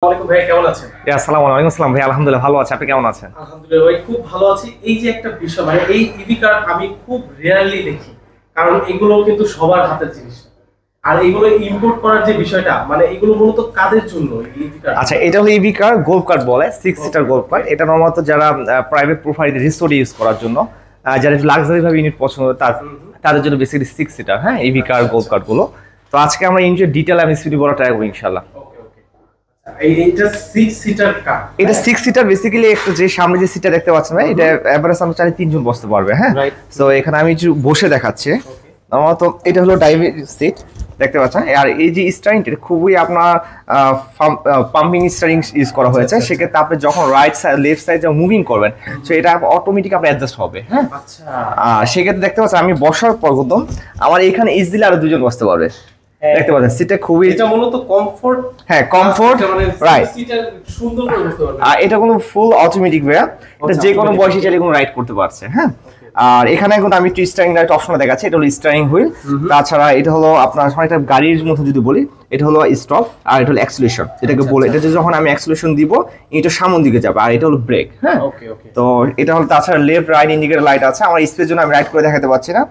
ওয়ালাইকুম ভাই, কেমন আছেন? আসসালামু আলাইকুম। আসসালাম ভাই, আলহামদুলিল্লাহ ভালো আছি। আপনি কেমন আছেন? আলহামদুলিল্লাহ ভাই, খুব ভালো আছি। এই যে একটা বিষয়, মানে এই ইভি কার্ড আমি খুব রেয়ারলি দেখি, কারণ এগুলো কিন্তু সবার হাতের জিনিস না। আর এগুলো ইম্পোর্ট করার যে বিষয়টা, মানে এগুলো মূলত কাদের জন্য এই ইভি কার্ড? আচ্ছা, এটা হলো ইভি কার গোল্ফ কার্ট বলে, 6 সিটার গোল্ফ কার্ট। এটা নর্মালত যারা প্রাইভেট প্রোফাইল রিসোর্ট ইউজ করার জন্য, যারা একটু লাক্সারি ভাবে ইউনিট পছন্দ তাদের জন্য বেসিক্যালি 6 সিটার, হ্যাঁ, ইভি কার গোল্ফ কার্ট গুলো। তো আজকে আমরা ইউনিটের ডিটেইল আমি স্পিডি বলা ট্রাই করব ইনশাআল্লাহ। এইটা 6 সিটার কার? এটা 6 সিটার বেসিক্যালি একটা যে সামনে যে সিটটা দেখতে পাচ্ছেন ভাই, এটা এভারেজ আমরা চাইলে 3 জন বসতে পারবে, হ্যাঁ। সো এখানে আমি একটু বসে দেখাচ্ছি। তো এটা হলো ড্রাইভিং সিট দেখতে পাচ্ছেন। আর এই যে স্টারিংটা খুবই আপনার পাম্পিং স্টারিং ইউজ করা হয়েছে। সেক্ষেত্রে আপনি যখন রাইট সাইড লেফট সাইড যখন মুভিং করবেন, সো এটা অটোমেটিক আপনি অ্যাডজাস্ট হবে, হ্যাঁ। আচ্ছা, সেক্ষেত্রে দেখতে পাচ্ছেন আমি বসার পর একদম আমার এখানে ইজিলি আরো 2 জন বসতে পারবে, দেখতে পাচ্ছেন। সিটটা খুবই, এটা মূলত কমফোর্ট, হ্যাঁ কমফোর্ট, রাইট। সিটটা সুন্দর করে বসতে পারবেন। আর এটা কোনো ফুল অটোমেটিক ভাইয়া, এটা যে কোনো বয়সী চাইলে কোনো রাইড করতে পারছে, হ্যাঁ। আর এখানে এখন আমি একটু স্টিয়ারিং লাইট অপশন দেখাচ্ছি। এটা হলো স্টিয়ারিং হুইল। তাছাড়া এটা হলো আপনার একটা গাড়ির মতো যদি বলি, এটা হলো স্টপ, আর এটা হলো অ্যাক্সিলারেশন। এটাকে বলে, এটা যখন আমি অ্যাক্সিলারেশন দিব এটা সামনের দিকে যাবে, আর এটা হলো ব্রেক, হ্যাঁ। তো এটা হলো, তাছাড়া লেফট রাইট ইন্ডিকেটর লাইট আছে। আমার স্পেস জন্য আমি রাইড করে দেখাতে পারছি না।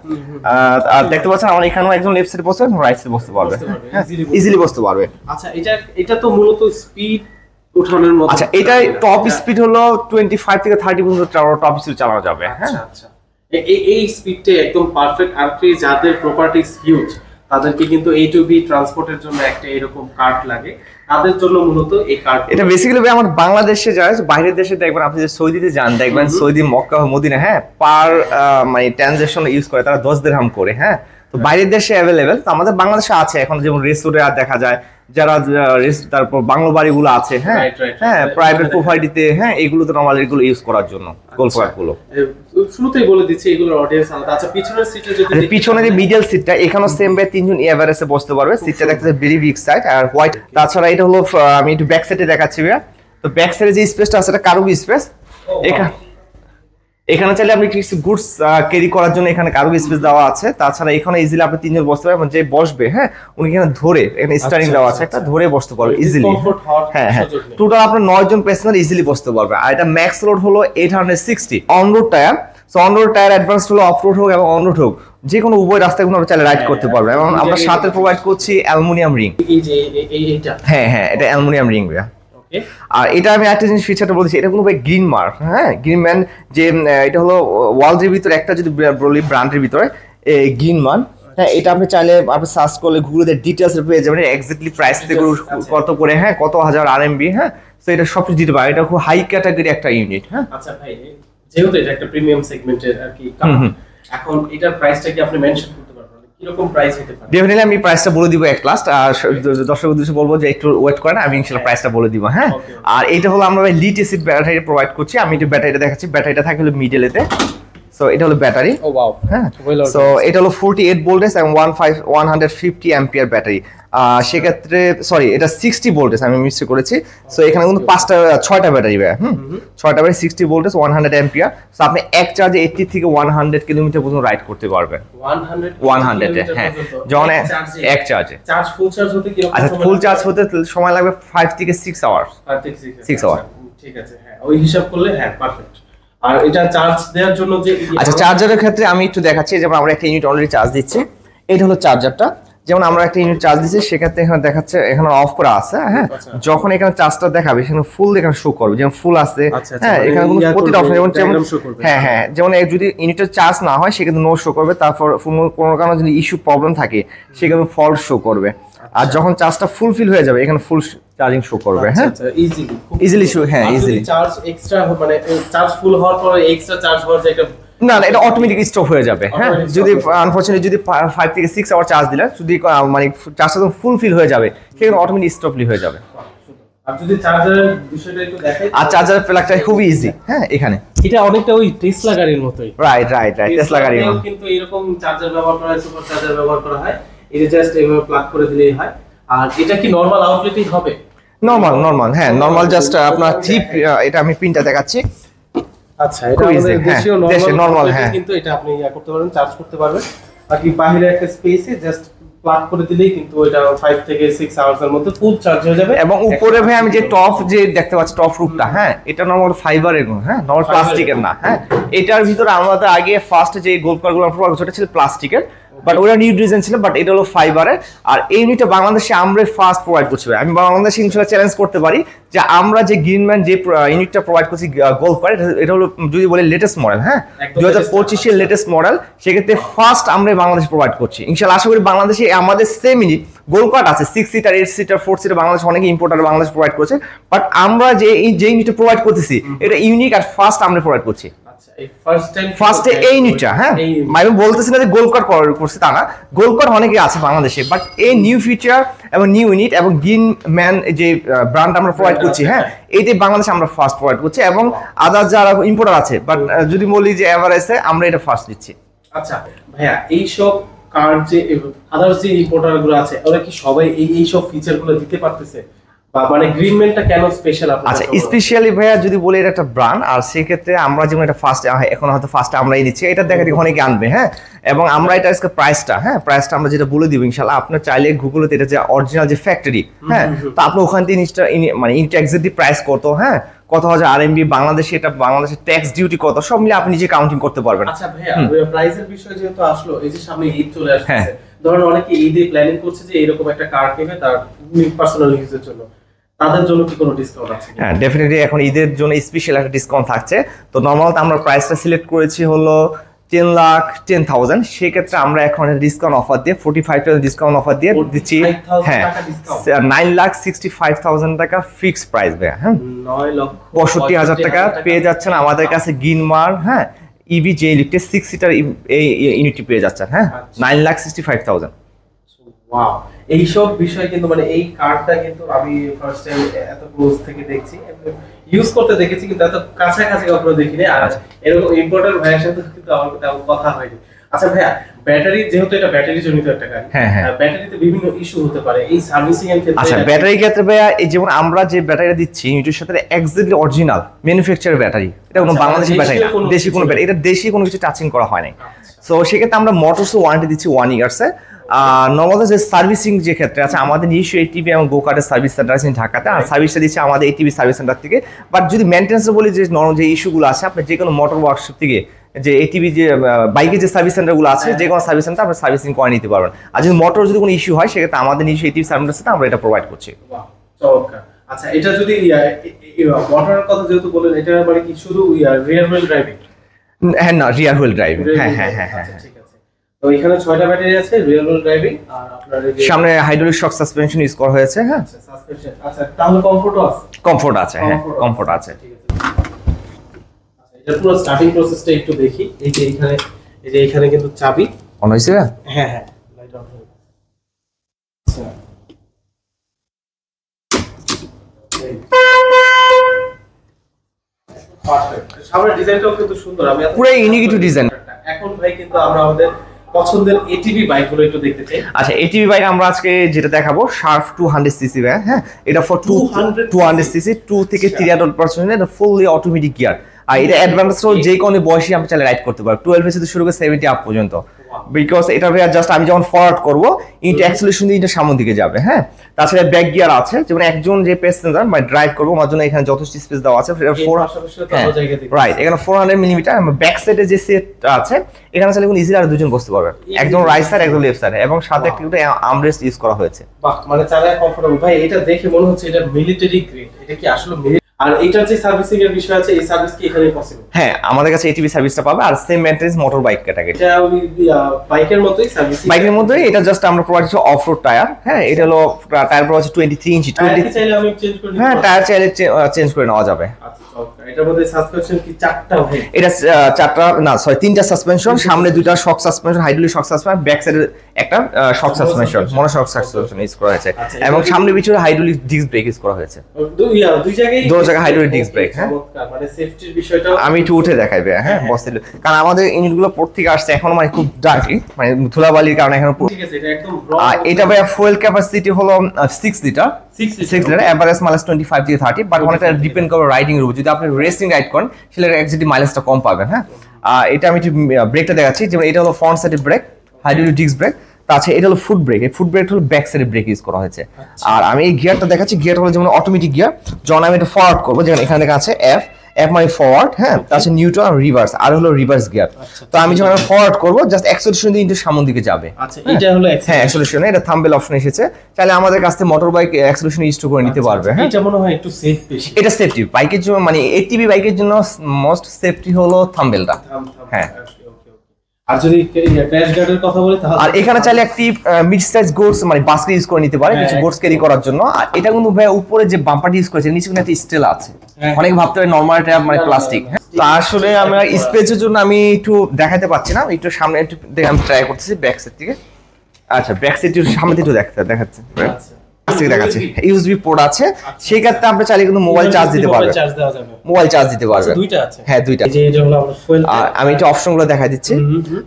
আর দেখতে পাচ্ছেন আমার এখানেও একজন লেফট সাইডে বসে, রাইট সাইডে বসতে পারবে, হ্যাঁ, ইজিলি বসতে পারবে। আচ্ছা, এটা তো মূলত স্পিড উঠানোর মতো। আচ্ছা, এটা টপ স্পিড হলো 25 থেকে 30 পর্যন্ত টপ স্পিড চালানো যাবে, হ্যাঁ। আচ্ছা, এই স্পিডটা একদম পারফেক্ট। আর কি যাদের প্রপার্টিজ হিউজ, তাদেরকে কিন্তু A to B ট্রান্সপোর্টের জন্য একটা এরকম কার্ড লাগে, তাদের জন্য মূলত এই কার্ড। এটা বেসিক্যালি ভাই আমার বাংলাদেশে যারা বাইরের দেশে দেখবেন, আপনি যে সৌদিতে যান দেখবেন, সৌদি মক্কা মদিনা, হ্যাঁ, পার মানে ট্রানজাকশন ইউজ করে তারা 10 দিরহাম করে, হ্যাঁ। তো বাইরের দেশে অ্যাভেলেবেল, তো আমাদের বাংলাদেশে আছে এখন, যেমন রেস্টুরেন্টে আর দেখা যায় যারা তারপর বাংলো বাড়িগুলো আছে, হ্যাঁ, হ্যাঁ, প্রাইভেট প্রোপার্টিতে, হ্যাঁ, এগুলো তো নরমালি এগুলো ইউজ করার জন্য গোল্ফ কার্টগুলো। শুরুতেই বলে দিচ্ছি এগুলোর অডিয়েন্স আলাদা। আচ্ছা, পিছনের সিটে যদি পিছনে যে মিডল সিটটা, এখানেও সেম ভাই 3 জন এভারেজে বসতে পারবে। সিটটা দেখতে ভেরি বিগ সাইড আর হোয়াইট। তাছাড়া এটা হলো, আমি একটু ব্যাক সাইডে দেখাচ্ছি ভাইয়া। তো ব্যাক সাইডে যে স্পেসটা আছে এটা কার্গো স্পেস। এখানে চাইলে আপনি কিছু গুডস ক্যারি করার জন্য এখানে কার্গো স্পেস দেওয়া আছে। তাছাড়া এখানে ইজিলি আপনি 3 জন বসতে পারবেন। যে বসবে, হ্যাঁ, উনি এখানে ধরে, এখানে স্টারিং দেওয়া আছে একটা, ধরে বসতে পারবে ইজিলি, হ্যাঁ, হ্যাঁ। টোটাল আপনার 9 জন প্যাসেঞ্জার ইজিলি বসতে পারবে। আর এটা ম্যাক্স লোড হলো 860 on road tyre. So on road tyre advance হলো অফ রোড হোক এবং অন রোড হোক, যে কোনো উভয় রাস্তায় কোনো চাইলে রাইড করতে পারবে। এবং আমরা সাথে প্রোভাইড করছি অ্যালুমিনিয়াম রিং। এই যে এইটা, হ্যাঁ, হ্যাঁ, এটা অ্যালুমিনিয়াম রিং ভাইয়া। আর এটা আমি একটা জিনিস ফিচারটা বলছি, এটা কোনো ভাই গ্রিন মার্ক, হ্যাঁ, গ্রিন ম্যান, যে এটা হলো ওয়ালজের ভিতরে একটা যদি বলি ব্র্যান্ডের ভিতরে গ্রিন মান, হ্যাঁ। এটা আপনি চাইলে আপনি সার্চ করলে গুগলে ডিটেইলস পেয়ে যাবেন, এক্স্যাক্টলি প্রাইস থেকে কত করে, হ্যাঁ, কত হাজার আরএমবি, হ্যাঁ। সো এটা সব কিছু দিতে পারে। এটা খুব হাই ক্যাটাগরি একটা ইউনিট, হ্যাঁ। আচ্ছা ভাই, যেহেতু এটা একটা প্রিমিয়াম সেগমেন্টের আর কি, এখন এটার প্রাইসটা কি আপনি মেনশন করতে পারবেন? কিরকম প্রাইস হতে পারে? ডেফিনেটলি আমি প্রাইসটা বলে দিব এক লাস্ট। আর দর্শক উদ্দেশ্যে বলবো যে একটু ওয়েট করেন, আমি ইনশাআল্লাহ প্রাইসটা বলে দিব, হ্যাঁ। আর এটা হলো আমরা লিড অ্যাসিড ব্যাটারি প্রোভাইড করছি। আমি একটু ব্যাটারিটা দেখাচ্ছি। ব্যাটারিটা থাকে হলো মিডলেতে। সো এটা হলো ব্যাটারি। ও ওয়াও, হ্যাঁ। সো এটা হলো 48 ভোল্টেজ এবং 150 অ্যাম্পিয়ার ব্যাটারি। সেক্ষেত্রে সরি, এটা 60 ভোল্টেজ, আমি মিস করেছি। সো এখানে কিন্তু 6টা ব্যাটারি, 6টা ব্যাটারি, 60 ভোল্টেজ, 100 অ্যাম্পিয়ার। সো আপনি এক চার্জে 80 থেকে 100 কিলোমিটার পর্যন্ত রাইড করতে পারবেন। 100 হ্যাঁ, যখন এক চার্জে। চার্জ ফুল চার্জ হতে কি রকম? আচ্ছা, ফুল চার্জ হতে সময় লাগবে 5 থেকে 6 আওয়ার্স। 6 আওয়ার, ঠিক আছে, হ্যাঁ, ওই হিসাব করলে হ্যাঁ পারফেক্ট। আর এটা চার্জ দেওয়ার জন্য যে, আচ্ছা, চার্জারের ক্ষেত্রে আমি একটু দেখাচ্ছি। যেমন আমরা একটা ইউনিট অলরেডি চার্জ দিচ্ছি, এটা হলো চার্জারটা। যেমন আমরা একটা ইউনিট চার্জ দিচ্ছি, সেক্ষেত্রে এখানে দেখাচ্ছে এখানে অফ করা আছে, হ্যাঁ। যখন এখানে চার্জটা দেখাবে সেখানে ফুল এখানে শো করবে, যেমন ফুল আছে, হ্যাঁ। এখানে কোনো প্রতিটা অপশন যেমন, হ্যাঁ, হ্যাঁ, যেমন যদি ইউনিটের চার্জ না হয় সেক্ষেত্রে নো শো করবে। তারপর কোনো কারণে যদি ইস্যু প্রবলেম থাকে সেখানে ফল্ট শো করবে। আর যখন চার্জটা ফুলফিল হয়ে যাবে এখানে ফুল চার্জিং শো করবে, হ্যাঁ, ইজিলি শো, হ্যাঁ, ইজিলি। চার্জ এক্সট্রা মানে চার্জ ফুল হওয়ার পরে এক্সট্রা চার্জ হওয়ার যে একটা, না, এটা অটোমেটিক স্টপ হয়ে যাবে, হ্যাঁ। যদি আনফরচুনেটলি যদি 5 থেকে 6 আওয়ার চার্জ দিলে, যদি মানে চার্জটা যখন ফুলফিল হয়ে যাবে সেখানে অটোমেটিক স্টপলি হয়ে যাবে। আর যদি চার্জারের বিষয়টা একটু দেখাই, আর চার্জারের প্লাগটা খুবই ইজি, হ্যাঁ। এখানে এটা অনেকটা ওই টেসলা গাড়ির মতোই, রাইট, টেসলা গাড়ির মতো কিন্তু এরকম চার্জার ব্যবহার করা হয়, সুপার চার্জার ব্যবহার করা হয়। এটা জাস্ট এভাবে প্লাগ করে দিলেই হয়। আর এটা কি নরমাল আউটলেটই হবে? নরমাল, হ্যাঁ, নরমাল। জাস্ট আপনার চিপ, এটা আমি পিনটা দেখাচ্ছি। আচ্ছা, এটা আমাদের দেশীয় নরমাল, হ্যাঁ, কিন্তু এটা আপনি করতে পারবেন, চার্জ করতে পারবেন। আর কি বাইরে একটা স্পেসে জাস্ট প্লাগ করে দিলেই কিন্তু এটা 5 থেকে 6 আওয়ার্স এর মধ্যে ফুল চার্জ হয়ে যাবে। এবং উপরে ভাই আমি যে টপ যে দেখতে পাচ্ছি টপ রূপটা, হ্যাঁ এটা নরমাল ফাইবারের, হ্যাঁ নরমাল প্লাস্টিকের না, হ্যাঁ এটার ভিতরে আমাদের আগে ফার্স্ট যে গোল্ড কার্ড গুলো ওটা ছিল প্লাস্টিকের, বাট ওটা নিউ ডিজাইন ছিল, বাট এটা হলো ফাইবারের। আর এই ইউনিটটা বাংলাদেশে আমরা ফার্স্ট প্রোভাইড করছি। আমি বাংলাদেশে ইনশাআল্লাহ চ্যালেঞ্জ করতে পারি যে আমরা যে গ্রিনম্যান যে ইউনিটটা প্রোভাইড করছি গোল্ড কার্ড, এটা হলো যদি বলে লেটেস্ট মডেল, হ্যাঁ 2025 এর লেটেস্ট মডেল, সেক্ষেত্রে ফার্স্ট আমরা বাংলাদেশে প্রোভাইড করছি। ইনশাআল্লাহ আশা করি বাংলাদেশে আমাদের সেম ইউনিট গোল্ড কার্ড আছে 6 সিটার 8 সিটার 4 সিটার বাংলাদেশ অনেক ইম্পোর্টার বাংলাদেশ প্রোভাইড করছে, বাট আমরা যে ইউনিটটা প্রোভাইড করতেছি এটা ইউনিক আর ফার্স্ট আমরা প্রোভাইড করছি। ফার্স্টে এই ইউনিটটা, হ্যাঁ আমি বলতেছি না যে গোল্ড কার্ড করছে তা না, গোল্ড কার্ড অনেকে আছে বাংলাদেশে, বাট এই নিউ ফিচার এবং নিউ ইউনিট এবং গ্রিন ম্যান যে ব্র্যান্ড আমরা প্রোভাইড করছি, হ্যাঁ এইটাই বাংলাদেশে আমরা ফার্স্ট প্রোভাইড করছি, এবং আদার যারা ইম্পোর্টার আছে, বাট যদি বলি যে এভারেজে আমরা এটা ফার্স্ট দিচ্ছি। আচ্ছা ভাইয়া, এই সব কার্ড যে আদার যে ইম্পোর্টার গুলো আছে ওরা কি সবাই এই সব ফিচার গুলো দিতে পারতেছে, বা মানে গ্রিনম্যানটা কেন স্পেশাল আপনাদের? আচ্ছা স্পেশালি ভাইয়া যদি বলি এটা একটা ব্র্যান্ড, আর সেই ক্ষেত্রে আমরা যেমন এটা ফার্স্ট এখন হয়তো ফার্স্ট আমরাই দিচ্ছি, এটা দেখা দেখি অনেকে আনবে, হ্যাঁ এবং আমরা এটা আজকে প্রাইসটা, হ্যাঁ প্রাইসটা আমরা যেটা বলে দিব ইনশাআল্লাহ, আপনার চাইলে গুগলেতে এটা যে অরিজিনাল যে ফ্যাক্টরি, হ্যাঁ তো আপনি ওখান থেকে জিনিসটা মানে ইনটা এক্স্যাক্টলি প্রাইস কত, হ্যাঁ কত হাজার আরএমবি বাংলাদেশে, এটা বাংলাদেশের ট্যাক্স ডিউটি কত, সব মিলে আপনি নিজে কাউন্টিং করতে পারবেন। আচ্ছা ভাইয়া, প্রাইসের বিষয় যেহেতু আসলো, এই যে সামনে ঈদ চলে আসছে, ধরুন অনেকে ঈদে প্ল্যানিং করছে যে এরকম একটা কার কিনবে তার পার্সোনাল ইউজের জন্য, তাদের জন্য কি কোনো ডিসকাউন্ট আছে? হ্যাঁ ডেফিনেটলি এখন ঈদের জন্য স্পেশাল একটা ডিসকাউন্ট থাকছে। তো নরমাল আমরা প্রাইসটা সিলেক্ট করেছি হলো 10,10,000, সেক্ষেত্রে আমরা এখন ডিসকাউন্ট অফার দিয়ে 45,000 ডিসকাউন্ট অফার দিয়ে দিচ্ছি, হ্যাঁ 9,65,000 টাকা ফিক্সড প্রাইস ভাই, হ্যাঁ 9,65,000 টাকা পেয়ে যাচ্ছেন আমাদের কাছে গ্রিনমার, হ্যাঁ ইভি যে ইলেকট্রিক 6 সিটার এই ইউনিটটি পেয়ে যাচ্ছেন, হ্যাঁ 9,65,000। ওয়াও, এই সব বিষয় কিন্তু মানে এই কার্ডটা কিন্তু আমি ফার্স্ট টাইম এত ক্লোজ থেকে দেখছি, ইউজ করতে দেখেছি, কিন্তু এত কাছাকাছি কখনো দেখিনি। আর এরকম ইম্পোর্টার ভাইয়ের সাথে কিন্তু আমার তেমন কথা হয়নি। আচ্ছা ভাইয়া, ব্যাটারি যেহেতু এটা ব্যাটারি জনিত একটা গাড়ি, হ্যাঁ হ্যাঁ ব্যাটারিতে বিভিন্ন ইস্যু হতে পারে এই সার্ভিসিং এর ক্ষেত্রে। আচ্ছা ব্যাটারির ক্ষেত্রে ভাইয়া এই যেমন আমরা যে ব্যাটারিটা দিচ্ছি ইউনিটের সাথে এক্স্যাক্টলি অরিজিনাল ম্যানুফ্যাকচারার ব্যাটারি, এটা কোনো বাংলাদেশি ব্যাটারি না, দেশি কোনো ব্যাটারি, এটা দেশি কোনো কিছু টাচিং করা হয় নাই। সো সেক্ষেত্রে আমরা মোটরস ওয়ারেন্টি দিচ্ছি 1 ইয়ার্সে। নর্মাল যে সার্ভিসিং যে ক্ষেত্রে আছে আমাদের নিজস্ব এটিভি এবং গোকার্টের সার্ভিস সেন্টার আছে ঢাকাতে, আর সার্ভিসটা দিচ্ছে আমাদের এটিভি সার্ভিস সেন্টার থেকে। বাট যদি মেনটেন্স বলি যে নর্মাল যে ইস্যুগুলো আছে আপনি যে কোনো মোটর ওয়ার্কশপ থেকে যে এটিভি যে বাইকের যে সার্ভিস সেন্টারগুলো আছে যে কোনো সার্ভিস সেন্টার আপনি সার্ভিসিং করে নিতে পারবেন। আর যদি মোটর যদি কোনো ইস্যু হয় সেক্ষেত্রে আমাদের নিজস্ব এটিভি সার্ভিস সেন্টার আমরা এটা প্রোভাইড করছি। চমৎকার। আচ্ছা এটা যদি মোটরের কথা যেহেতু বলেন, এটা মানে কি শুধু রিয়ার হুইল ড্রাইভিং? হ্যাঁ না, রিয়ার হুইল ড্রাইভিং, হ্যাঁ হ্যাঁ হ্যাঁ হ্যাঁ। তো এখানে 6টা ব্যাটারি আছে, রিয়ার হুইল ড্রাইভিং, আর আপনার এই সামনে হাইড্রোলিক শক সাসপেনশন ইউজ করা হয়েছে, হ্যাঁ সাসপেনশন। আচ্ছা তাহলে কমফোর্টও আছে? কমফোর্ট আছে, হ্যাঁ কমফোর্ট আছে। ঠিক আছে। আচ্ছা এটা পুরো স্টার্টিং প্রসেসটা একটু দেখি। এই যে এখানে কিন্তু চাবি অন হইছে, হ্যাঁ হ্যাঁ লাইট অন হয়ে আচ্ছা পারফেক্ট। সামনের ডিজাইনটাও কিন্তু সুন্দর, আমি পুরো ইউনিক টু ডিজাইন। এখন ভাই কিন্তু আমরা আমাদের পছন্দের এটিভি বাইকগুলো একটু দেখতে চাই। আচ্ছা এটিভি বাইক আমরা আজকে যেটা দেখাবো শার্প 200 সিসি ভাই, হ্যাঁ এটা ফর 200 সিসি 2 থেকে 300% এটা ফুললি অটোমেটিক গিয়ার। আর এটা অ্যাডভান্স যে কোনো বয়সী আমরা চাইলে রাইড করতে পারবো, 12 থেকে শুরু করে 70 আপ পর্যন্ত। বিকজ এটা ভাইয়া জাস্ট আমি যখন ফরওয়ার্ড করবো ইনটা অ্যাক্সেলারেশন দিয়ে এটা সামনের দিকে যাবে, হ্যাঁ তাছাড়া ব্যাক গিয়ার আছে, যেমন একজন যে প্যাসেঞ্জার বা ড্রাইভ করবো আমার জন্য এখানে যথেষ্ট স্পেস দেওয়া আছে। রাইট, এখানে 400 মিলিমিটার ব্যাক সাইডে যে সেট আছে এখানে চাইলে ইজিলি আর দুজন বসতে পারবে, একজন রাইট সাইড একজন লেফট সাইড, এবং সাথে একটা আর্মরেস্ট ইউজ করা হয়েছে। বাহ, মানে চালায় কমফোর্টেবল। ভাই এটা দেখে মনে হচ্ছে এটা মিলিটারি গ্রেড, এটা কি আসলে আর এটার যে সার্ভিসিং এর বিষয় আছে এই সার্ভিস কি এখানে পসিবল? হ্যাঁ আমাদের কাছে এটিভি সার্ভিসটা পাবে, আর same maintenance motor bike category. এটা ওই বাইকের মতোই সার্ভিস, বাইকের মতোই। এটা জাস্ট আমরা প্রোভাইড করছি অফ রোড টায়ার, হ্যাঁ এটা হলো টায়ার প্রোভাইড 23 ইঞ্চি। চাইলে আমি চেঞ্জ করে নিতে, হ্যাঁ টায়ার চাইলে চেঞ্জ করে নেওয়া যাবে। আচ্ছা এটার মধ্যে সাসপেনশন কি 4টা হয়? এটা 4টা না সরি 3টা সাসপেনশন, সামনে 2টা শক সাসপেনশন হাইড্রোলিক শক সাসপেনশন, ব্যাক সাইডে একটা শক সাসপেনশন মনো শক সাসপেনশন ইউজ করা হয়েছে, এবং সামনে পিছনে হাইড্রোলিক ডিস্ক ব্রেক ইউজ করা হয়েছে। দুই জায়গায় হাইড্রোলিক ডিস্ক ব্রেক। হ্যাঁ মানে সেফটির বিষয়টা আমি একটু উঠে দেখাইবে, হ্যাঁ বসতে, কারণ আমাদের ইউনিটগুলো পর থেকে আসছে এখন মানে খুব ডার্টি, মানে ধুলাবালির কারণে এখন। ঠিক আছে, এটা একদম এটা ভাই ফুয়েল ক্যাপাসিটি হলো 6 লিটার, 6 লিটার, এভারেজ মাইলেজ 25 থেকে 30, বাট অনেকটা ডিপেন্ড করে রাইডিং এর উপর। যদি আপনি রেসিং রাইড করেন সেটা এক্স্যাক্টলি মাইলেজটা কম পাবেন। হ্যাঁ এটা আমি একটু ব্রেকটা দেখাচ্ছি, যেমন এটা হলো ফ্রন্ট সাইডে ব্রেক হাইড্রোলিক ডিস্ক ব্রেক, তাছাড়া এটা হলো ফুট ব্রেক, এই ফুট ব্রেক হলো ব্যাক সাইডে ব্রেক ইউজ করা হয়েছে। আর আমি এই গিয়ারটা দেখাচ্ছি, গিয়ারটা হলো যেমন অটোমেটিক গিয়ার, যখন আমি এটা ফরওয়ার্ড করবো, যেমন এখানে দেখা আছে এফ মানে ফরওয়ার্ড, হ্যাঁ, তাছাড়া নিউট্রাল আর রিভার্স, আর হলো রিভার্স গিয়ার। তো আমি যখন ফরওয়ার্ড করবো জাস্ট অ্যাক্সেলারেশন দিয়ে ইনটু সামনের দিকে যাবে। আচ্ছা, এটা হলো হ্যাঁ অ্যাক্সেলারেশন, এটা থাম্বেল অপশন এসেছে, চাইলে আমাদের কাছ থেকে মোটর বাইক অ্যাক্সেলারেশন ইউজ করে নিতে পারবে। হ্যাঁ, এটা মনে হয় একটু সেফ বেশি, এটা সেফটি বাইকের জন্য, মানে এটিভি বাইকের জন্য মোস্ট সেফটি হলো থাম্বেলটা। হ্যাঁ, আর যদি ক্র্যাশ গার্ডের কথা বলি তাহলে আর এখানে চাইলে একটি মিড সাইজ গোটস মানে বাস্কেট ইউজ করে নিতে পারে কিছু গোটস ক্যারি করার জন্য। আর এটা কিন্তু ভাই উপরে যে বাম্পারটি ইউজ করেছে নিচে কিন্তু একটা স্টিল আছে, অনেক ভাবতে হয় নরমাল এটা মানে প্লাস্টিক। তো আসলে আমরা স্পেসের জন্য আমি একটু দেখাতে পাচ্ছি না, একটু সামনে একটু আমি ট্রাই করতেছি ব্যাক সাইড থেকে। আচ্ছা, ব্যাক সাইড একটু সামনে থেকে দেখাচ্ছে, দেখাচ্ছে ইউএসবি পোর্ট আছে, সেই ক্ষেত্রে আপনি চাইলে কিন্তু মোবাইল চার্জ দিতে পারবেন, মোবাইল চার্জ দিতে পারবেন। দুইটা আছে, হ্যাঁ দুইটা। আর আমি এটা অপশনগুলো দেখাই দিচ্ছি।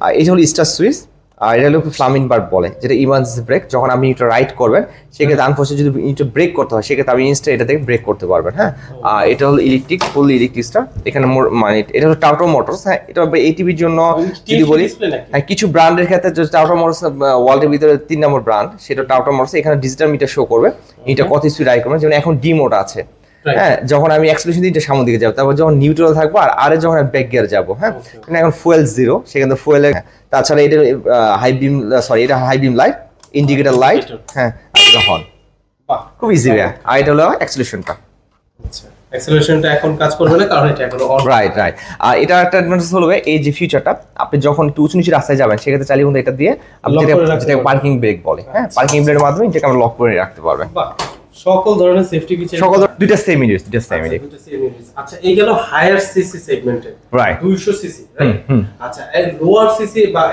আর এই হলো স্টার সুইচ, আর এটা হলো ফ্লামিং বার্ব বলে, যেটা ইমার্জেন্সি ব্রেক। যখন আপনি এটা রাইড করবেন সেক্ষেত্রে আনফোর্সে যদি এটা ব্রেক করতে হয় সেক্ষেত্রে আপনি ইনস্টা এটা থেকে ব্রেক করতে পারবেন। হ্যাঁ, আর এটা হলো ইলেকট্রিক, ফুললি ইলেকট্রিক স্টার। এখানে মানে এটা হলো টাউটো মোটরস। হ্যাঁ, এটা এটিভির জন্য যদি বলি, হ্যাঁ কিছু ব্র্যান্ডের ক্ষেত্রে টাউটো মোটরস ওয়ার্ল্ডের ভিতরে 3 নম্বর ব্র্যান্ড, সেটা টাউটো মোটরস। এখানে ডিজিটাল মিটার শো করবে এটা কত স্পিড রাইড করবে, যেমন এখন ডি মোড আছে। হ্যাঁ, যখন আমি অ্যাক্সেলারেশন দিই এটা সামনের দিকে যাবো, তারপর যখন নিউট্রাল থাকবো আর আরে যখন ব্যাক গিয়ার যাবো। হ্যাঁ, এখন ফুয়েল 0, সেখানে ফুয়েল। তাছাড়া এটা হাই বিম, সরি এটা high beam light, indicator light. হ্যাঁ, এটা হর্ন, খুব ইজি ভাই। আর এটা হলো অ্যাক্সেলারেশনটা। আচ্ছা, অ্যাক্সেলারেশনটা এখন কাজ করবে না কারণ এটা এখনো অন। রাইট। আর এটা একটা অ্যাডভান্টেজ হলো এই যে ফিচারটা, আপনি যখন একটু উঁচু নিচু রাস্তায় যাবেন সেক্ষেত্রে চাইলে কিন্তু এটা দিয়ে আপনি যেটা পার্কিং ব্রেক বলে, হ্যাঁ পার্কিং ব্রেকের মাধ্যমে এটাকে আমরা লক করে রাখতে পারবেন। সকল ধরনের সেফটি ফিচার, সকল দুইটা সেম ইউজ, আচ্ছা, এই গেল হায়ার সিসি সেগমেন্টে, রাইট 200 সিসি, রাইট। আচ্ছা, এই লোয়ার সিসি বা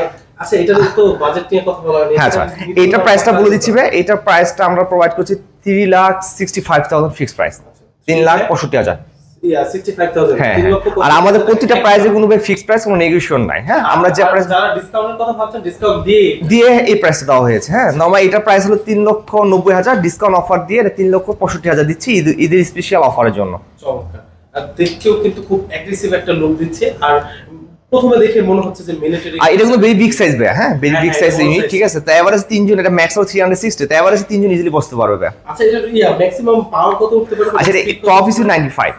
আচ্ছা, এটার তো বাজেট নিয়ে কথা বলা হয়নি। হ্যাঁ, এটা প্রাইসটা বলে দিচ্ছি ভাই। এটার প্রাইসটা আমরা প্রোভাইড করছি 3,65,000 ফিক্সড প্রাইস, 3,65,000। হ্যাঁ, আর আমাদের প্রতিটা প্রাইসে কোনো ফিক্সড প্রাইস, কোনো নেগোশিয়েশন নাই। হ্যাঁ, আমরা যে প্রাইস যারা ডিসকাউন্টের কথা ভাবছেন ডিসকাউন্ট দিয়ে এই প্রাইসটা দেওয়া হয়েছে। হ্যাঁ, নরমাল এটা প্রাইস হলো 3,90,000, ডিসকাউন্ট অফার দিয়ে 3,65,000 দিচ্ছি ঈদের স্পেশাল অফারের জন্য। চমৎকার। আর দেখতেও কিন্তু খুব অ্যাগ্রেসিভ একটা লুক দিচ্ছে। আর প্রথমে দেখে মনে হচ্ছে যে মিলিটারি, আর এটা কিন্তু ভেরি বিগ সাইজ ভাই। হ্যাঁ, ভেরি বিগ সাইজ ইউনিট, ঠিক আছে। তো এভারেজ 3 জন, এটা ম্যাক্স হলো 360, তো এভারেজ 3 জন ইজিলি বসতে পারবে ভাই। আচ্ছা, এটা ম্যাক্সিমাম পাওয়ার কত উঠতে পারবে? আচ্ছা, টপ ইজ 95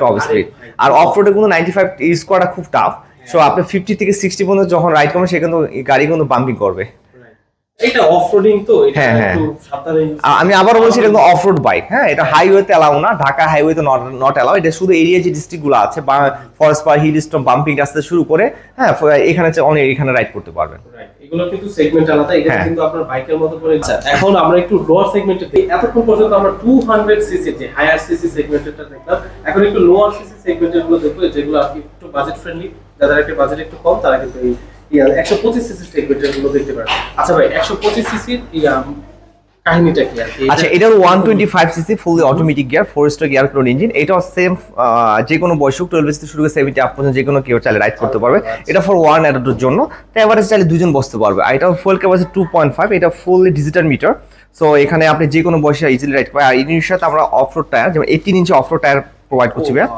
টপ স্পিড। আর অফ রোডে কিন্তু 95 ইউজ করা খুব টাফ। সো আপনি 50 থেকে 60 পর্যন্ত যখন রাইড করবেন সেখানে গাড়ি কিন্তু বাম্পিং করবে। এটা অফরোডিং তো, এটা একটু সাবধানে। আমি আবার বলছি এটা কিন্তু অফরোড বাইক। হ্যাঁ, এটা হাইওয়েতে এলাও না, ঢাকা হাইওয়েতে নট এলাও। এটা শুধু এরিয়া যে ডিস্ট্রিক্টগুলো আছে বা ফরেস্ট পার, হিল স্টপ, বাম্পিং রাস্তা শুরু করে, হ্যাঁ এখানে অনেক এখানে রাইড করতে পারবেন। এগুলো কিন্তু সেগমেন্ট আলাদা, এটা কিন্তু আপনার বাইকের মতো করে। এখন আমরা একটু লোয়ার সেগমেন্টে দেখি। এতক্ষণ পর্যন্ত আমরা 200 সিসি যে হায়ার সিসি সেগমেন্টটা দেখলাম, এখন একটু লোয়ার সিসি সেগমেন্টের গুলো দেখবো, যেগুলো আপনি একটু বাজেট ফ্রেন্ডলি, যাদের একটা বাজেট একটু কম তারা কিন্তু এই 125 সিসি সেগমেন্টের গুলো দেখতে পারেন। আচ্ছা ভাই, 125 সিসির কাহিনীটা কি? আচ্ছা, এটা 125 CC fully automatic gear, 4 stroke air cooled engine. এটাও সেম যে কোনো বয়স 12 থেকে শুরু করে 70 আপ পর্যন্ত যে কোনো কেউ চাইলে রাইড করতে পারবে। এটা ফর ওয়ান অ্যাডাল্টের জন্য, তো এভারেজ চাইলে দুজন বসতে পারবে। আর এটা ফুল ক্যাপাসিটি 2.5, এটা ফুললি ডিজিটাল মিটার। সো এখানে আপনি যে কোনো বয়সে ইজিলি রাইড করবেন। আর এর সাথে আমরা অফরোড টায়ার, যেমন 18 ইঞ্চি অফরোড টায়ার প্রোভাইড করছি ভাই।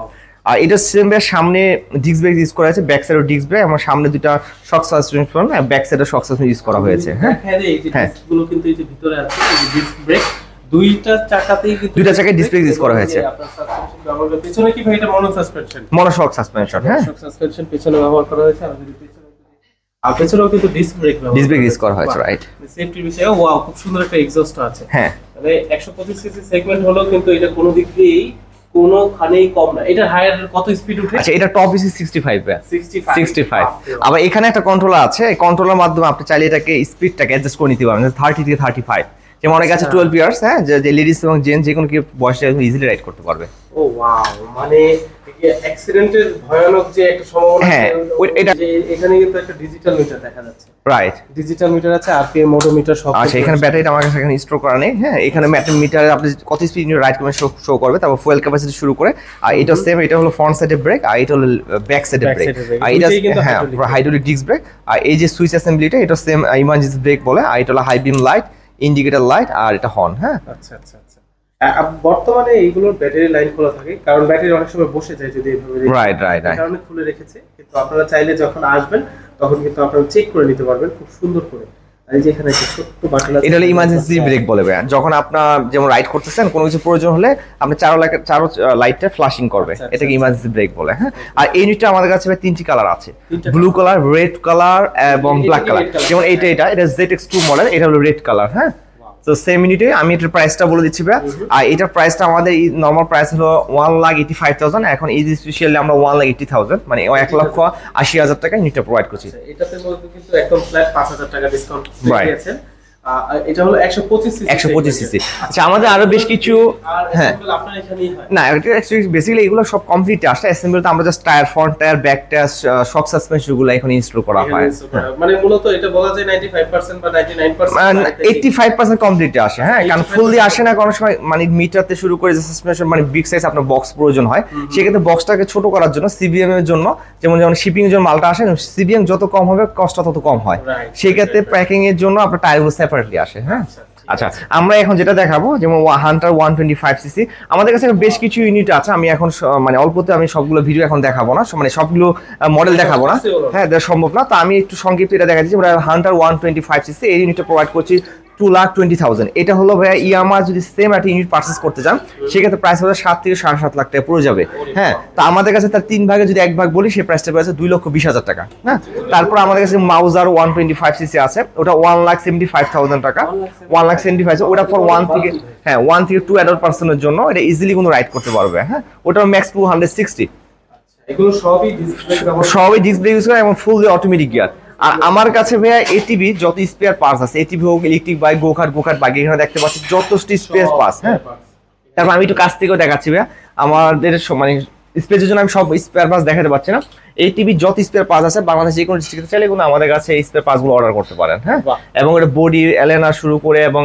আর এটা সেম ভাই, সামনে ডিস্ক ব্রেক ইউজ করা আছে, ব্যাক সাইডে ডিস্ক ব্রেক, আমার সামনে দুটো শক সাসপেনশন, ব্যাক সাইডে শক সাসপেনশন ইউজ করা হয়েছে। হ্যাঁ, এই যে ডিস্কগুলো কিন্তু এই যে ভিতরে আছে, এই যে ডিস্ক ব্রেক দুইটা চাকাতেই কিন্তু দুইটা চাকায় ডিসপ্লে ইউজ করা হয়েছে। আপনার সাসপেনশন ব্যবহার করে পিছনে কি ভাই এটা মনো সাসপেনশন, মনো শক সাসপেনশন। হ্যাঁ, শক সাসপেনশন পিছনে ব্যবহার করা হয়েছে। আর যদি পিছনে আর পেছনেও কিন্তু ডিস্ক ব্রেক ইউজ করা হয়েছে, রাইট। সেফটির বিষয়ে ওয়াও, খুব সুন্দর একটা এক্সস্ট আছে। হ্যাঁ, মানে 125 সিসি সেগমেন্ট হলো, কিন্তু এটা কোনো দিক দিয়েই কোনোখানেই কম না। এটা হায়ার কত স্পিড উঠে? আচ্ছা, এটা টপ ইসি 65 ভাই, 65। আবার এখানে একটা কন্ট্রোলার আছে, এই কন্ট্রোলার মাধ্যমে আপনি চাইলে এটাকে স্পিডটাকে অ্যাডজাস্ট করে নিতে পারবেন 30 থেকে 35। যেমন অনেক আছে 12 ইয়ার্স, হ্যাঁ, যে লেডিস এবং জেন্টস যে কোনো কি বয়সে ইজিলি রাইড করতে পারবে। ও ওয়াও, মানে অ্যাক্সিডেন্টের ভয়ানক যে একটা সম্ভাবনা, হ্যাঁ এটা এখানে কিন্তু একটা ডিজিটাল মিটার দেখা যাচ্ছে, রাইট। ডিজিটাল মিটার আছে, আরপিএম মোডোমিটার সব। আচ্ছা, এখানে ব্যাটারিটা আমার কাছে এখানে স্টোর করা নেই। হ্যাঁ, এখানে মিটারে আপনি কত স্পিড রাইড করবেন শো করবে, তারপর ফুয়েল ক্যাপাসিটি শুরু করে। আর এটা সেম, এটা হলো ফ্রন্ট সাইডে ব্রেক, আর এটা হলো ব্যাক সাইডে ব্রেক। আর এটা হ্যাঁ হাইড্রোলিক ডিস্ক ব্রেক। আর এই যে সুইচ অ্যাসেম্বলিটা, এটা সেম ইমার্জেন্সি ব্রেক বলে। আর এটা হলো high beam light, indicator light, আর এটা হর্ন। হ্যাঁ, আচ্ছা আচ্ছা আচ্ছা। বর্তমানে এইগুলোর ব্যাটারি লাইন খোলা থাকে, কারণ ব্যাটারি অনেক সময় বসে যায় যদি এইভাবে, রাইট রাইট রাইট, কারণে খুলে রেখেছে। কিন্তু আপনারা চাইলে যখন আসবেন তখন কিন্তু আপনারা চেক করে নিতে পারবেন খুব সুন্দর করে। এই যে এখানে একটা ছোট্ট বাটন আছে, এটা হলো ইমার্জেন্সি ব্রেক বলে ভাইয়া। যখন আপনার যেমন রাইড করতেছেন কোনো কিছু প্রয়োজন হলে আপনি চারো লাইটটা ফ্লাশিং করবে, এটাকে ইমার্জেন্সি ব্রেক বলে। হ্যাঁ, আর এই ইউনিটটা আমাদের কাছে ভাই 3টি কালার আছে, ব্লু কালার, রেড কালার এবং ব্ল্যাক কালার। যেমন এটা ZX2 মডেল, এটা হলো রেড কালার। হ্যাঁ, তো সেম ইউনিটে আমি এটার প্রাইসটা বলে দিচ্ছি ভাইয়া। আর এটার প্রাইসটা আমাদের নরমাল প্রাইস হলো 1,85,000, এখন এই স্পেশালি আমরা 1,80,000 মানে 1,80,000 টাকা ইউনিটটা প্রোভাইড করছি। এটাতে মধ্যে কিন্তু একদম ফ্ল্যাট 5,000 টাকা ডিসকাউন্ট দিয়েছেন। এটা হলো 125 সিসি। 125 সিসি। আচ্ছা, আমাদের আরো বেশ কিছু, হ্যাঁ আপনার এখানেই হয় না, এটা অ্যাকচুয়ালি বেসিক্যালি এগুলো সব কমপ্লিট আসে। অ্যাসেম্বলিতে আমরা just tyre, front tyre, back tyre, শক সাসপেনশন গুলো এখন ইনস্টল করা হয়। মানে মূলত এটা বলা যায় 95% বা 99% 85% কমপ্লিট আসে। হ্যাঁ, কারণ ফুললি আসে না কোনো সময়, মানে মিটারতে শুরু করে যে সাসপেনশন মানে বিগ সাইজ আপনার বক্স প্রয়োজন হয়, সেক্ষেত্রে বক্সটাকে ছোট করার জন্য সিবিএম এর জন্য, যেমন শিপিং এর জন্য মালটা আসে, সিবিএম যত কম হবে কস্টটা তত কম হয়, সেই ক্ষেত্রে প্যাকিং এর জন্য আপনার টায়ারগুলো সেপারেটলি আসে। হ্যাঁ, আচ্ছা, আমরা এখন যেটা দেখাবো যেমন হান্টার 125 সিসি, আমাদের কাছে বেশ কিছু ইউনিট আছে। আমি এখন মানে অল্পতে আমি সবগুলো ভিডিও এখন দেখাবো না, মানে সবগুলো মডেল দেখাবো না, হ্যাঁ এটা সম্ভব না। তো আমি একটু সংক্ষিপ্ত এটা দেখা দিচ্ছি। আমরা হান্টার 125 সিসি এই ইউনিটটা প্রোভাইড করছি 2,20,000। এটা হলো ভাইয়া ইয়ামাহা যদি সেম একটা ইউনিট পারচেজ করতে চান সেক্ষেত্রে প্রাইস হবে 7 থেকে 7.5 লাখ টাকা পড়ে যাবে। হ্যাঁ, তো আমাদের কাছে তার 3 ভাগে যদি 1 ভাগ বলি সেই প্রাইসটা পড়ে 2,20,000 টাকা। হ্যাঁ, তারপর আমাদের কাছে মাউজার 125 সিসি আছে, ওটা 1,75,000 টাকা, 1,75,000। ওটা ফর 1 থেকে 2 অ্যাডাল্ট পারসনের জন্য, এটা ইজিলি কোনো রাইড করতে পারবে। হ্যাঁ, ওটা ম্যাক্স 260। এগুলো সবই ডিসপ্লে ইউজ করে এবং ফুললি অটোমেটিক গিয়ার। আর আমার কাছে ভাইয়া এটিভি যত স্পেয়ার পার্টস আছে, এটিভি হোক, ইলেকট্রিক বাইক, গোকার্ট বাইক, এখানে দেখতে পাচ্ছি যথেষ্ট স্পেয়ার পার্টস। হ্যাঁ, তারপর আমি একটু কাছ থেকেও দেখাচ্ছি ভাইয়া, আমাদের মানে স্পেসের জন্য আমি সব স্পেয়ার পার্টস দেখাতে পারছি না। এটিভি যত স্পেয়ার পার্টস আছে বাংলাদেশে যে কোনো ডিস্ট্রিক্টে চাইলে কিন্তু আমাদের কাছে এই স্পেয়ার পার্টসগুলো অর্ডার করতে পারেন। হ্যাঁ, এবং এটা বডি এলেনা শুরু করে এবং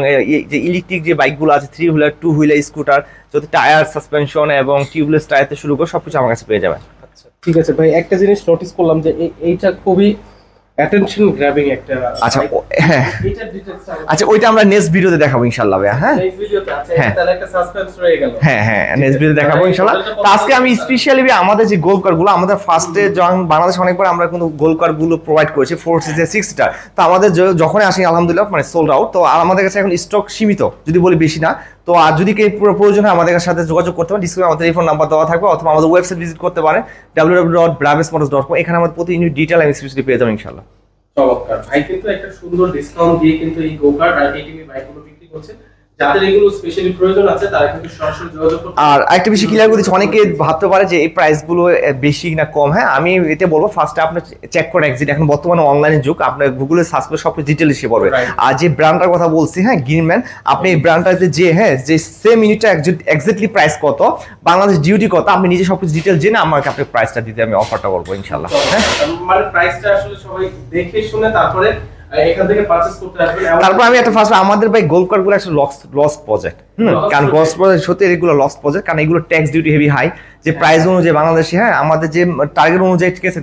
যে ইলেকট্রিক যে বাইকগুলো আছে, 3 হুইলার, 2 হুইলার, স্কুটার, যত টায়ার, সাসপেনশন এবং টিউবলেস টায়ারতে শুরু করে সবকিছু আমার কাছে পেয়ে যাবেন। আচ্ছা, ঠিক আছে ভাই, একটা জিনিস নোটিস করলাম যে এইটা খুবই অ্যাটেনশন গ্র্যাবিং একটা। আচ্ছা, হ্যাঁ, এইটার ডিটেইলসটা আচ্ছা ওইটা আমরা নেক্সট ভিডিওতে দেখাবো ইনশাআল্লাহ ভাইয়া। হ্যাঁ, নেক্সট ভিডিওতে আছে, তাহলে একটা সাসপেন্স রয়ে গেল। হ্যাঁ, নেক্সট ভিডিওতে দেখাবো ইনশাআল্লাহ। তো আজকে আমি স্পেশালি আমাদের যে গোল কারগুলো, আমাদের ফার্স্টে যখন বাংলাদেশ অনেকবার আমরা কিন্তু গোল কারগুলো প্রোভাইড করেছি 4 সিটার 6 সিটার। তো আমাদের যখনই আসি আলহামদুলিল্লাহ মানে সোল্ড আউট। তো আমাদের কাছে এখন স্টক সীমিত, যদি বলি বেশি না। তো আর যদি কেউ প্রয়োজন হয় আমাদের সাথে যোগাযোগ করতে পারেন, ডিসক্রিপশনে আমাদের টেলিফোন নাম্বার দেওয়া থাকবে, অথবা আমাদের ওয়েবসাইট ভিজিট করতে পারেন www.bravesmotors.com। এখানে আমাদের প্রতি ইউনিট ডিটেইল আমি স্পেশালি পেয়ে যাবেন ইনশাআল্লাহ। চমৎকার ভাই, কিন্তু একটা সুন্দর ডিসকাউন্ট দিয়ে কিন্তু এই গোকার্ট আর এটিভি বাইকগুলো বিক্রি করছে। যাদের এগুলো স্পেশালি প্রয়োজন আছে তারা কিন্তু সরাসরি যোগাযোগ করতে। আর আরেকটা বিষয় ক্লিয়ার করে দিচ্ছি, অনেকে ভাবতে পারে যে এই প্রাইসগুলো বেশি না কম। হ্যাঁ, আমি এটা বলবো ফার্স্টে আপনি চেক করে এক্সিট, এখন বর্তমানে অনলাইনে যুগ, আপনার গুগলে সার্চ করে সব ডিটেইল এসে পড়বে। আর যে ব্র্যান্ডটার কথা বলছি, হ্যাঁ গ্রিনম্যান, আপনি এই ব্র্যান্ডটাতে যে যে সেম ইউনিটটা এক্স্যাক্টলি প্রাইস কত, বাংলাদেশ ডিউটি কত, আপনি নিজে সবকিছু ডিটেইল জেনে আমাকে আপনি প্রাইসটা দিতে আমি অফারটা করবো ইনশাআল্লাহ। হ্যাঁ, মানে প্রাইসটা আসলে সবাই দেখে শুনে তারপরে এখান থেকে পারচেজ করতে আসবেন। তারপর আমি একটা ফার্স্ট আমাদের ভাই গোল্ড কার্ডগুলো একটা লস প্রজেক্ট। কারণ লস প্রজেক্ট সত্যি এগুলো লস প্রজেক্ট, কারণ এগুলো ট্যাক্স ডিউটি হেভি হাই, যে প্রাইস অনুযায়ী বাংলাদেশে, হ্যাঁ আমাদের যে টার্গেট অনুযায়ী ঠিক আছে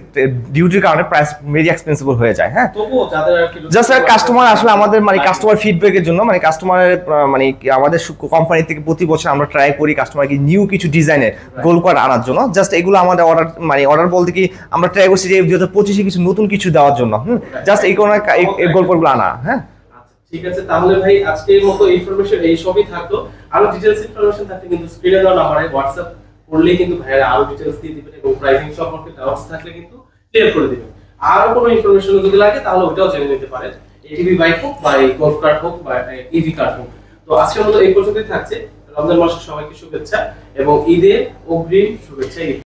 ডিউটির কারণে প্রাইস ভেরি এক্সপেন্সিবল হয়ে যায়। হ্যাঁ, তবুও যাদের আর কি জাস্ট কাস্টমার আসলে আমাদের মানে কাস্টমার ফিডব্যাকের জন্য, মানে কাস্টমারের মানে আমাদের কোম্পানি থেকে প্রতি বছর আমরা ট্রাই করি কাস্টমারকে নিউ কিছু ডিজাইনের গোল্ড কার্ড আনার জন্য। জাস্ট এগুলো আমাদের অর্ডার বলতে কি আমরা ট্রাই করছি যে 2025 কিছু নতুন কিছু দেওয়ার জন্য, জাস্ট এই কোন গোল্ড কার্ডগুলো আনা। হ্যাঁ, ঠিক আছে, তাহলে ভাই আজকের মতো ইনফরমেশন এই সবই থাকতো। আরো ডিটেইলস ইনফরমেশন থাকলে কিন্তু স্ক্রিনে দেওয়া নাম্বারে হোয়াটসঅ্যাপ করলেই কিন্তু ভাইরা আরো ডিটেইলস দিয়ে দিবেন এবং প্রাইসিং সম্পর্কে ডাউটস থাকলে কিন্তু ক্লিয়ার করে দিবেন। আর কোনো ইনফরমেশন যদি লাগে তাহলে ওটাও জেনে নিতে পারেন, এটিভি বাইক হোক বা গোল্ফ কার্ড হোক বা ইভি কার্ড হোক। তো আজকের মতো এই পর্যন্তই থাকছে। রমজান মাসে সবাইকে শুভেচ্ছা এবং ঈদের অগ্রিম শুভেচ্ছা।